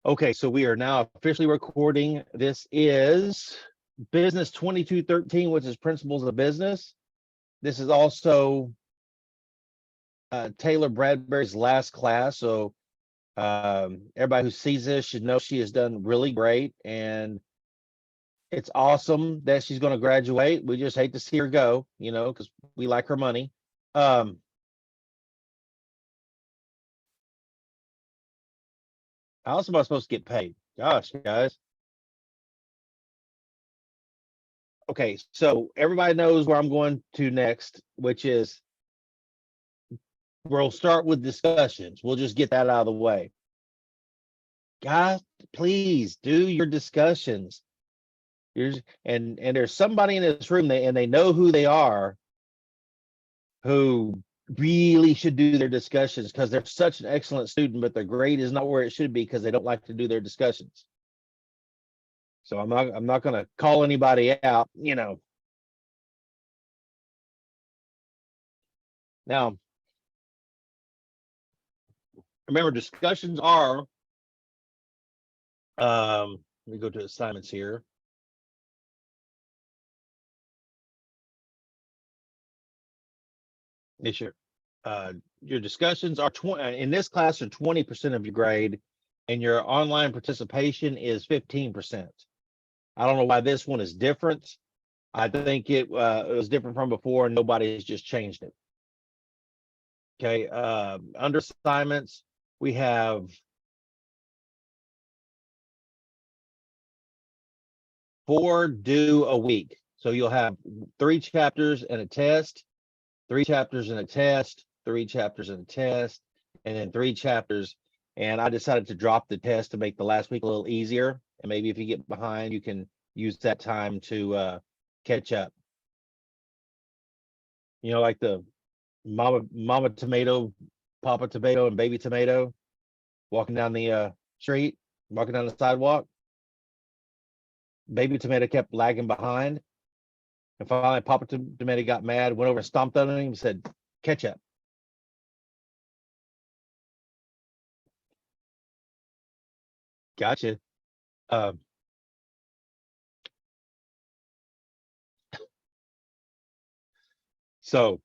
Okay, so we are now officially recording. This is BUS2213, which is Principles of Business. This is also Taylor Bradbury's last class. So everybody who sees this should know she has done really great. And it's awesome that she's going to graduate. We just hate to see her go, because we like her money. How else am I supposed to get paid? Gosh, guys. Okay, so everybody knows where I'm going to next, which is we'll start with discussions. We'll just get that out of the way. Guys, please do your discussions. And there's somebody in this room and they know who they are who really should do their discussions because they're such an excellent student, but their grade is not where it should be because they don't like to do their discussions. So I'm not going to call anybody out, Now, remember, discussions are let me go to assignments here. Yes, your discussions are 20 in this class are 20% of your grade, and your online participation is 15%. I don't know why this one is different. I think it was different from before, and nobody has just changed it. Okay, under assignments, we have 4 due a week. So you'll have 3 chapters and a test, 3 chapters and a test, 3 chapters and a test, and then 3 chapters. And I decided to drop the test to make the last week a little easier. And maybe if you get behind, you can use that time to catch up. Like the mama tomato, papa tomato, and baby tomato walking down the street, walking down the sidewalk. Baby tomato kept lagging behind. And finally, Papa Tomato got mad, went over and stomped on him and said, catch up. Gotcha. So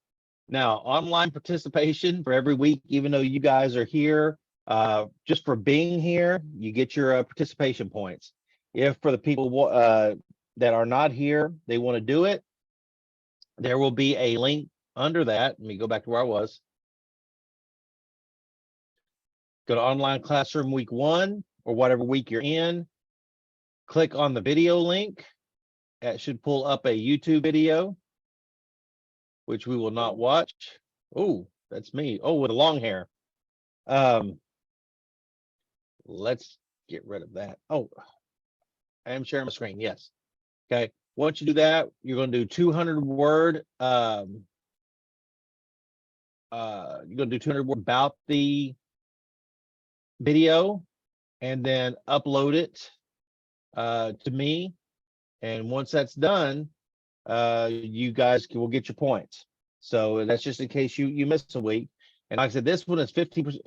now online participation for every week, even though you guys are here, just for being here, you get your participation points. If for the people that are not here, they want to do it, there will be a link under that. Let me go back to where I was. Go to online classroom week 1 or whatever week you're in. Click on the video link. That should pull up a YouTube video, which we will not watch. Oh, that's me. Oh, with a long hair. Let's get rid of that. Oh, I am sharing my screen. Yes. Okay. Once you do that, you're going to do 200 word. You're going to do 200 word about the video, and then upload it to me. And once that's done, you guys will get your points. So that's just in case you miss a week. And like I said, this one is 15%.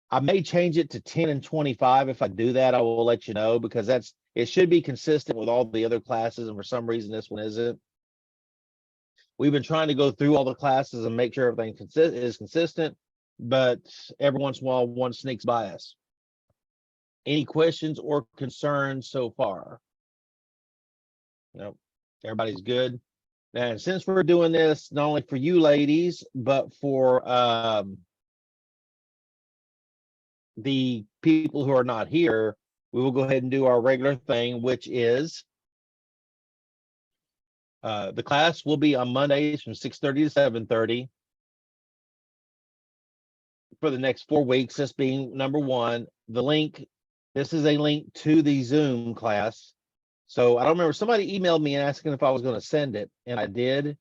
I may change it to 10 and 25. If I do that, I will let you know, because it should be consistent with all the other classes, and for some reason this one isn't. We've been trying to go through all the classes and make sure everything is consistent, but every once in a while one sneaks by us. Any questions or concerns so far? Nope. Everybody's good. And since we're doing this not only for you ladies, but for the people who are not here, we will go ahead and do our regular thing, which is the class will be on Mondays from 6:30 to 7:30 for the next 4 weeks. This being number 1. The link, this is a link to the Zoom class. So I don't remember, somebody emailed me and asking if I was going to send it, and I did,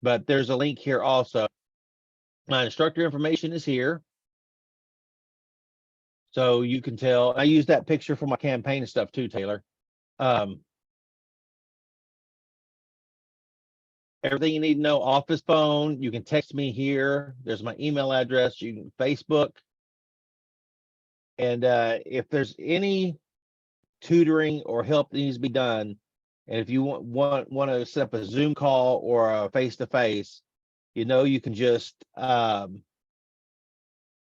but there's a link here also. My instructor information is here, so you can tell. I use that picture for my campaign and stuff too, Taylor. Everything you need to know, office phone, you can text me here. There's my email address. You can Facebook. And if there's any tutoring or help that needs to be done, and if you want to set up a Zoom call or a face-to-face, you can just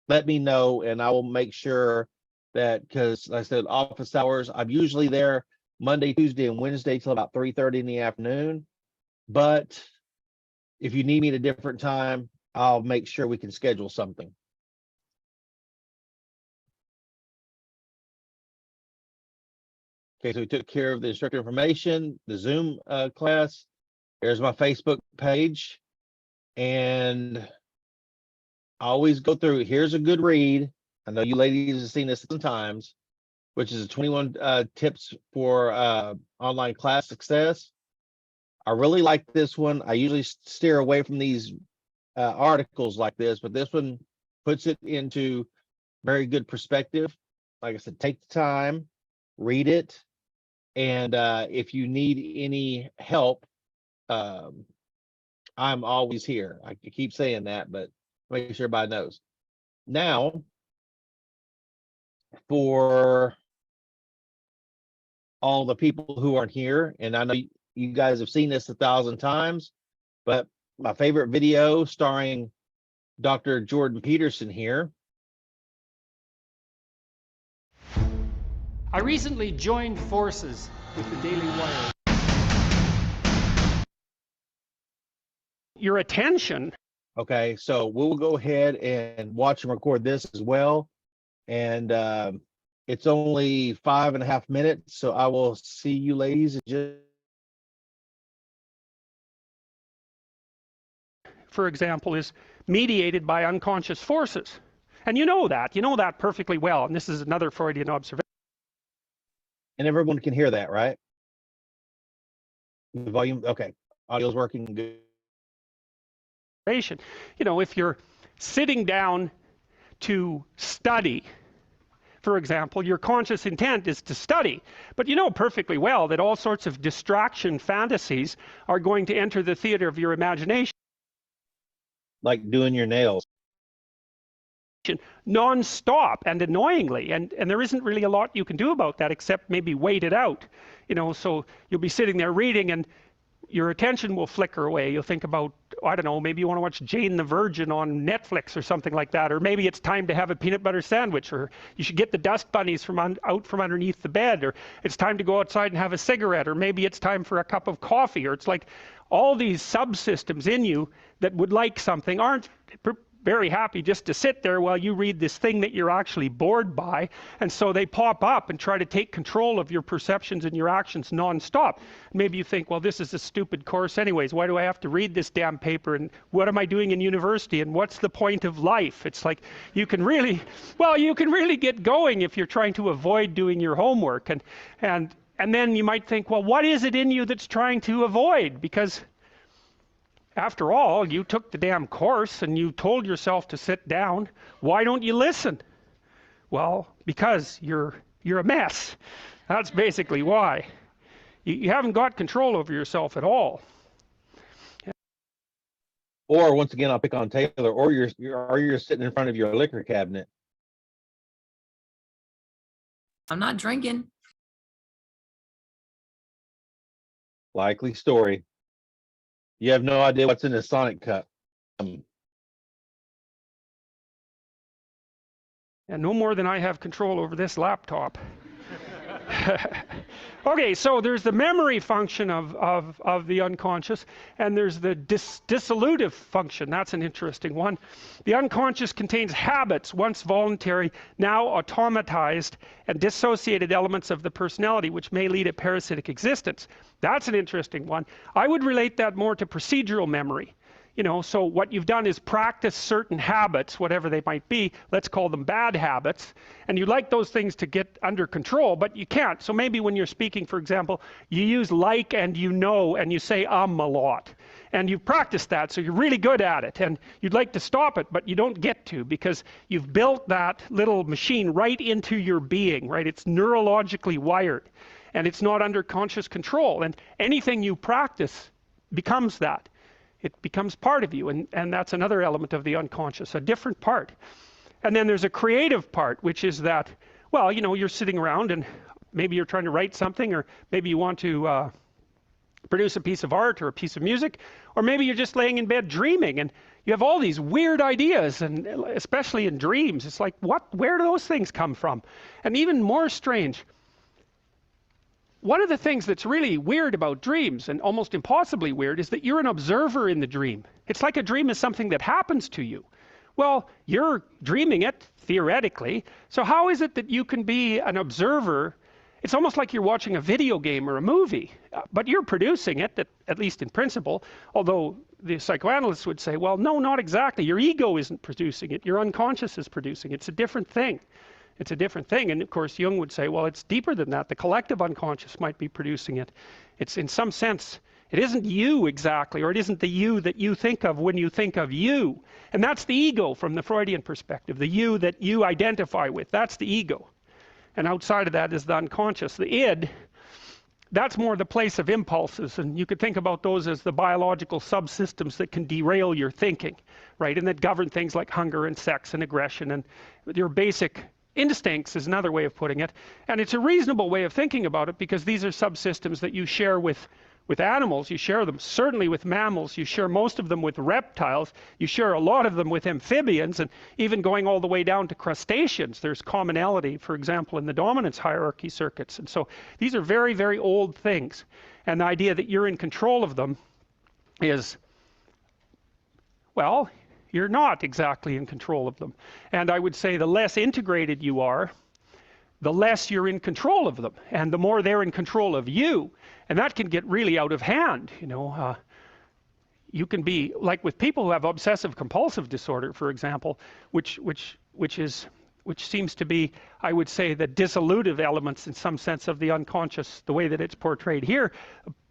let me know, and I will make sure that, because like I said, office hours, I'm usually there Monday, Tuesday, and Wednesday till about 3:30 in the afternoon. But if you need me at a different time, I'll make sure we can schedule something. Okay, so we took care of the instructor information, the Zoom class. There's my Facebook page. And I always go through, here's a good read. I know you ladies have seen this sometimes, which is 21 tips for online class success. I really like this one. I usually steer away from these articles like this, but this one puts it into very good perspective. Like I said, take the time, read it. And if you need any help, I'm always here. I keep saying that, but make sure everybody knows. Now, for all the people who aren't here, and I know you guys have seen this 1,000 times, but my favorite video starring Dr. Jordan Peterson here. I recently joined forces with the Daily Wire. Your attention. Okay, so we'll go ahead and watch and record this as well. And it's only 5.5 minutes, so I will see you ladies in just. For example, is mediated by unconscious forces. And you know that perfectly well. And this is another Freudian observation. And everyone can hear that, right? The volume, okay. Audio's working good. If you're sitting down to study, for example, your conscious intent is to study, but you know perfectly well that all sorts of distraction fantasies are going to enter the theater of your imagination. Like doing your nails. Non-stop and annoyingly, and there isn't really a lot you can do about that except maybe wait it out. So you'll be sitting there reading and your attention will flicker away. You'll think about, I don't know, maybe you want to watch Jane the Virgin on Netflix or something like that, or maybe it's time to have a peanut butter sandwich, or you should get the dust bunnies out from underneath the bed, or it's time to go outside and have a cigarette, or maybe it's time for a cup of coffee, or it's like all these subsystems in you that would like something aren't very happy just to sit there while you read this thing that you're actually bored by, and so they pop up and try to take control of your perceptions and your actions non-stop. Maybe you think, well, this is a stupid course anyways, why do I have to read this damn paper, and what am I doing in university, and what's the point of life? It's like you can really get going if you're trying to avoid doing your homework, and then you might think, well, what is it in you that's trying to avoid? Because after all, you took the damn course and you told yourself to sit down. Why don't you listen? Well, because you're a mess. That's basically why. You haven't got control over yourself at all. Or once again, I'll pick on Taylor, or you're sitting in front of your liquor cabinet. I'm not drinking. Likely story. You have no idea what's in the Sonic cup. And no more than I have control over this laptop. Okay, so there's the memory function of the unconscious, and there's the dissolutive function. That's an interesting one. The unconscious contains habits, once voluntary, now automatized, and dissociated elements of the personality, which may lead a parasitic existence. That's an interesting one. I would relate that more to procedural memory. So what you've done is practice certain habits, whatever they might be. Let's call them bad habits. And you'd like those things to get under control, but you can't. So maybe when you're speaking, for example, you use like and and you say a lot. And you've practiced that, so you're really good at it. And you'd like to stop it, but you don't get to, because you've built that little machine right into your being, right? It's neurologically wired, and it's not under conscious control. And anything you practice becomes that. It becomes part of you, and that's another element of the unconscious, a different part. And then there's a creative part, which is that, well, you know, you're sitting around and maybe you're trying to write something, or maybe you want to produce a piece of art or a piece of music, or maybe you're just laying in bed dreaming and you have all these weird ideas, and especially in dreams, it's like, where do those things come from? And even more strange, one of the things that's really weird about dreams, and almost impossibly weird, is that you're an observer in the dream. It's like a dream is something that happens to you. Well, you're dreaming it, theoretically, so how is it that you can be an observer? It's almost like you're watching a video game or a movie, but you're producing it, at least in principle, although the psychoanalysts would say, well, no, not exactly. Your ego isn't producing it. Your unconscious is producing it. It's a different thing. It's a different thing. And of course, Jung would say, well, it's deeper than that. The collective unconscious might be producing it. It's in some sense, it isn't you exactly, or it isn't the you that you think of when you think of you. And that's the ego from the Freudian perspective, the you that you identify with. That's the ego. And outside of that is the unconscious. The id, that's more the place of impulses, and you could think about those as the biological subsystems that can derail your thinking, right? And that govern things like hunger and sex and aggression, and your basic instincts is another way of putting it. And it's a reasonable way of thinking about it, because these are subsystems that you share with animals. You share them certainly with mammals, you share most of them with reptiles, you share a lot of them with amphibians, and even going all the way down to crustaceans, there's commonality, for example, in the dominance hierarchy circuits. And so these are very, very old things, and the idea that you're in control of them is, well, you're not exactly in control of them. And I would say the less integrated you are, the less you're in control of them, and the more they're in control of you. And that can get really out of hand, you know. You can be like with people who have obsessive compulsive disorder, for example, which seems to be, I would say, the dissolutive elements in some sense of the unconscious, the way that it's portrayed here.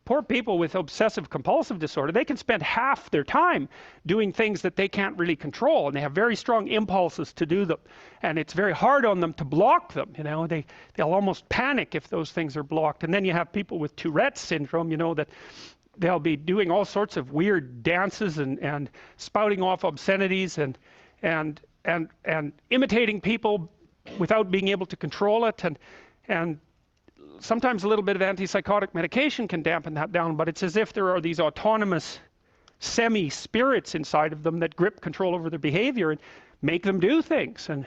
Poor people with obsessive compulsive disorder, they can spend half their time doing things that they can't really control, and they have very strong impulses to do them, and it's very hard on them to block them, you know. They'll almost panic if those things are blocked. And then you have people with Tourette's syndrome, you know, that they'll be doing all sorts of weird dances and spouting off obscenities and imitating people without being able to control it, and sometimes a little bit of antipsychotic medication can dampen that down, but it's as if there are these autonomous semi-spirits inside of them that grip control over their behavior and make them do things. And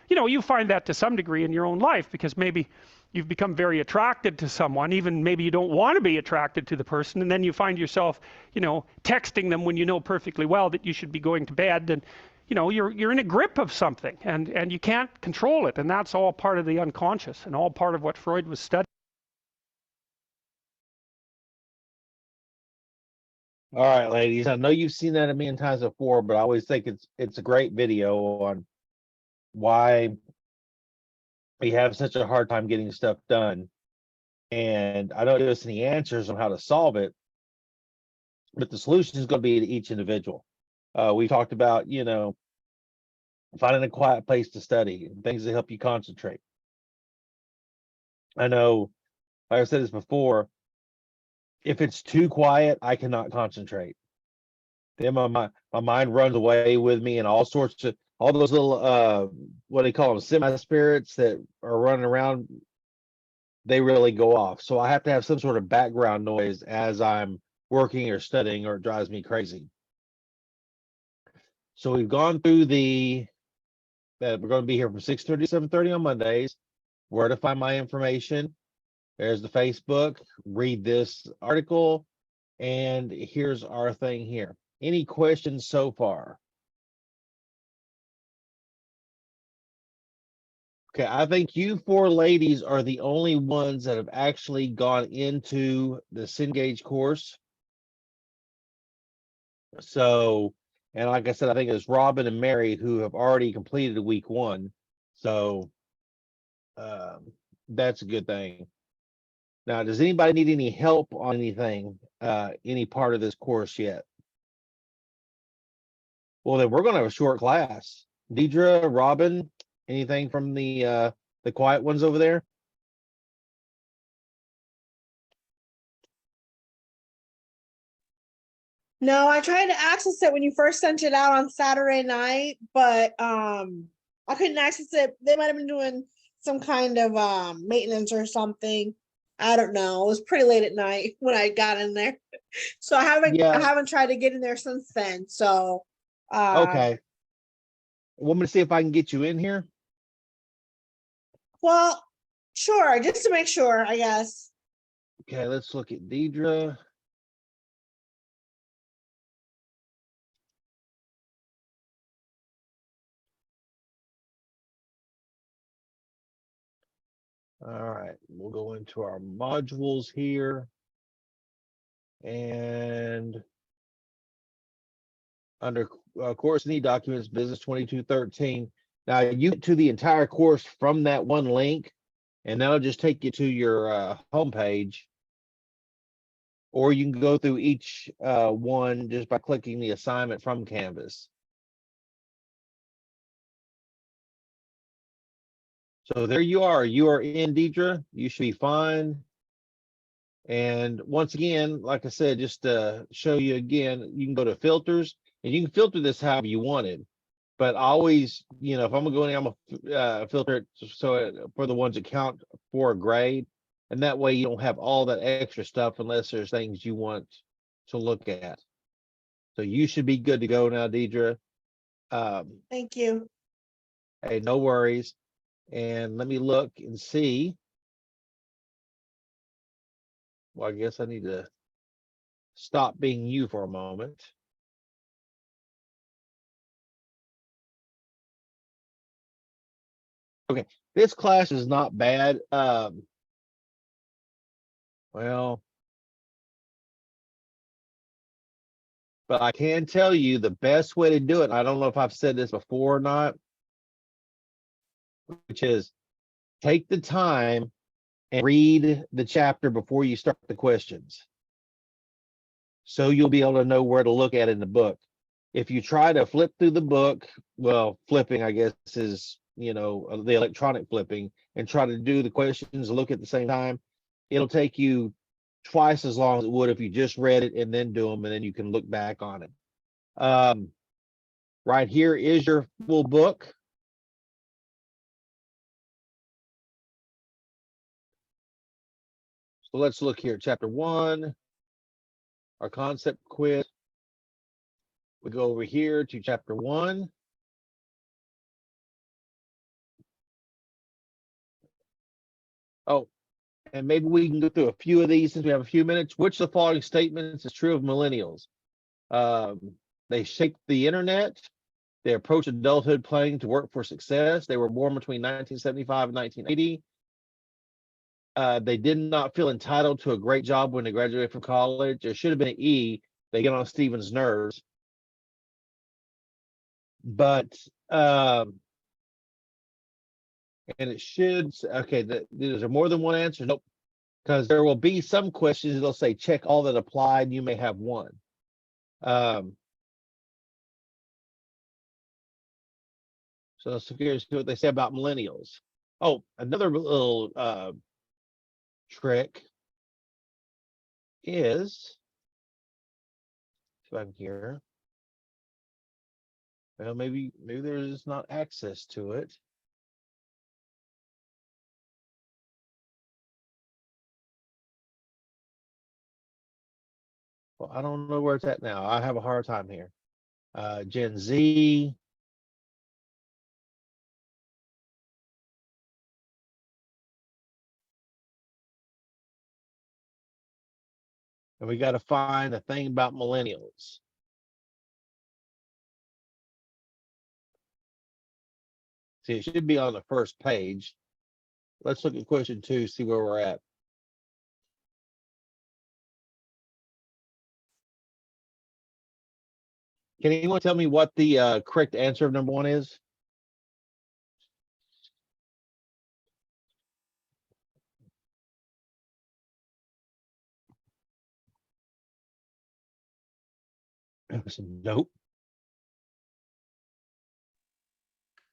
you know, you find that to some degree in your own life, because maybe you've become very attracted to someone, even maybe you don't want to be attracted to the person, and then you find yourself, you know, texting them when you know perfectly well that you should be going to bed, and you know, you're in a grip of something, and you can't control it, and that's all part of the unconscious and all part of what Freud was studying. All right, ladies, I know you've seen that a million times before, but I always think it's a great video on why we have such a hard time getting stuff done. And I don't give us any answers on how to solve it, but the solution is going to be to each individual. We talked about, you know, finding a quiet place to study and things that help you concentrate. I know, like I said this before, if it's too quiet, I cannot concentrate. Then my mind runs away with me, and all those little what do they call them, semi-spirits that are running around, they really go off. So I have to have some sort of background noise as I'm working or studying, or it drives me crazy. So we've gone through that we're going to be here from 6:30 to 7:30 on Mondays, where to find my information. There's the Facebook, read this article, and here's our thing here. Any questions so far? Okay, I think you four ladies are the only ones that have actually gone into the Cengage course. So, and like I said, I think it's Robin and Mary who have already completed week 1. So that's a good thing. Now, does anybody need any help on anything, any part of this course yet? Well, then we're going to have a short class. Deidre, Robin, anything from the quiet ones over there? No, I tried to access it when you first sent it out on Saturday night, but I couldn't access it. They might have been doing some kind of maintenance or something. I don't know. It was pretty late at night when I got in there. So I Yeah. haven't tried to get in there since then. So Okay. Want me to see if I can get you in here? well, sure, just to make sure, I guess. Okay, let's look at Deidre. All right, we'll go into our modules here. And under course need documents, business 2213. Now you get to the entire course from that one link, and that'll just take you to your homepage. Or you can go through each one just by clicking the assignment from Canvas. So there you are. You are in, Deidre. You should be fine. And once again, like I said, just to show you again, you can go to filters and you can filter this however you wanted. But I always, you know, if I'm gonna go in, I'm gonna filter it so for the ones that count for a grade. And that way you don't have all that extra stuff unless there's things you want to look at. So you should be good to go now, Deidre. Thank you. Hey, no worries. And let me look and see. Well, I guess I need to stop being you for a moment. Okay, this class is not bad. Well, but I can tell you the best way to do it. I don't know if I've said this before or not, which is take the time and read the chapter before you start the questions. So you'll be able to know where to look at in the book. If you try to flip through the book, well, flipping, I guess, is, you know, the electronic flipping, and try to do the questions, look at the same time, it'll take you twice as long as it would if you just read it and then do them, and then you can look back on it. Right here is your full book. So let's look here, chapter 1, our concept quiz. We go over here to chapter 1. Oh, and maybe we can go through a few of these since we have a few minutes. Which of the following statements is true of millennials? They shaped the internet. They approached adulthood planning to work for success. They were born between 1975 and 1980. They did not feel entitled to a great job when they graduated from college. There should have been an E. They get on Stephen's nerves. But, and it should, okay, is there more than one answer? Nope. Because there will be some questions that'll say check all that applied. You may have one. So let's see what they say about millennials. Oh, another little trick is, if I'm here, well, maybe there's not access to it. Well, I don't know where it's at now. I have a hard time here. Gen Z. And we got to find a thing about millennials. See, it should be on the first page. Let's look at question 2, see where we're at. Can anyone tell me what the correct answer of number 1 is? Nope.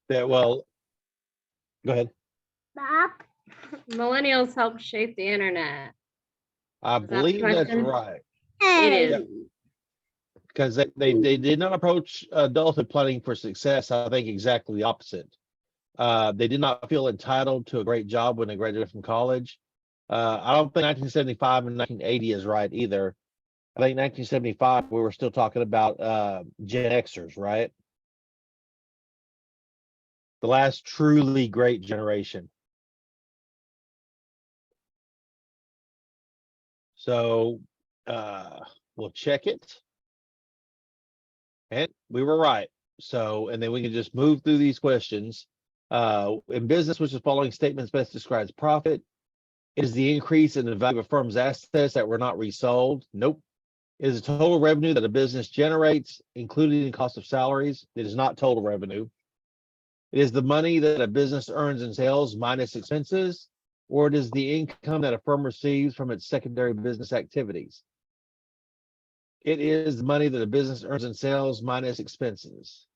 Well, go ahead. Bob? Millennials helped shape the internet. I Is that the believe that's question? right. It is. Yep. because they did not approach adulthood planning for success. I think exactly the opposite. They did not feel entitled to a great job when they graduated from college. I don't think 1975 and 1980 is right either. I think 1975 we were still talking about Gen Xers, right? The last truly great generation. So we'll check it. And we were right. So, and then we can just move through these questions. In business, which the following statements best describes profit? It is the increase in the value of a firm's assets that were not resold. Nope. It is the total revenue that a business generates, including the cost of salaries. It is not total revenue. It is the money that a business earns in sales minus expenses, or it is the income that a firm receives from its secondary business activities. It is the money that a business earns in sales minus expenses.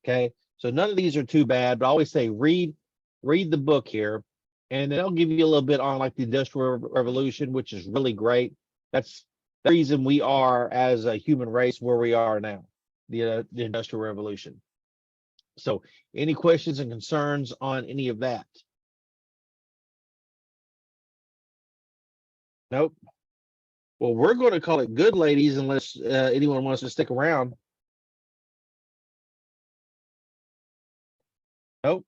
Okay, so none of these are too bad, but I always say read the book here, and then I'll give you a little bit on like the Industrial Revolution, which is really great. That's the reason we are as a human race where we are now, the Industrial Revolution. So any questions and concerns on any of that? Nope. Well, we're going to call it good, ladies, unless anyone wants to stick around. Nope.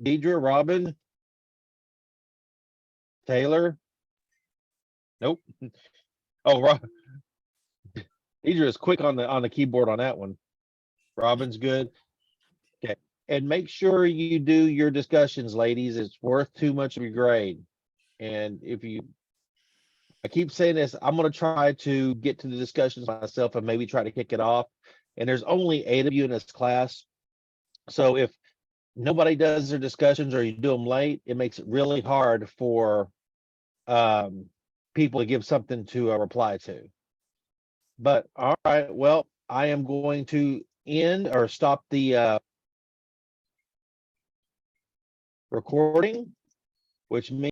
Deidre, Robin, Taylor. Nope. Oh, Deidre is quick on the keyboard on that one. Robin's good. Okay. And make sure you do your discussions, ladies. It's worth too much of your grade. And I keep saying this, I'm going to try to get to the discussions myself and maybe try to kick it off. And there's only 8 of you in this class. So if nobody does their discussions or you do them late, it makes it really hard for people to give something to reply to. But all right, well, I am going to end or stop the recording, which means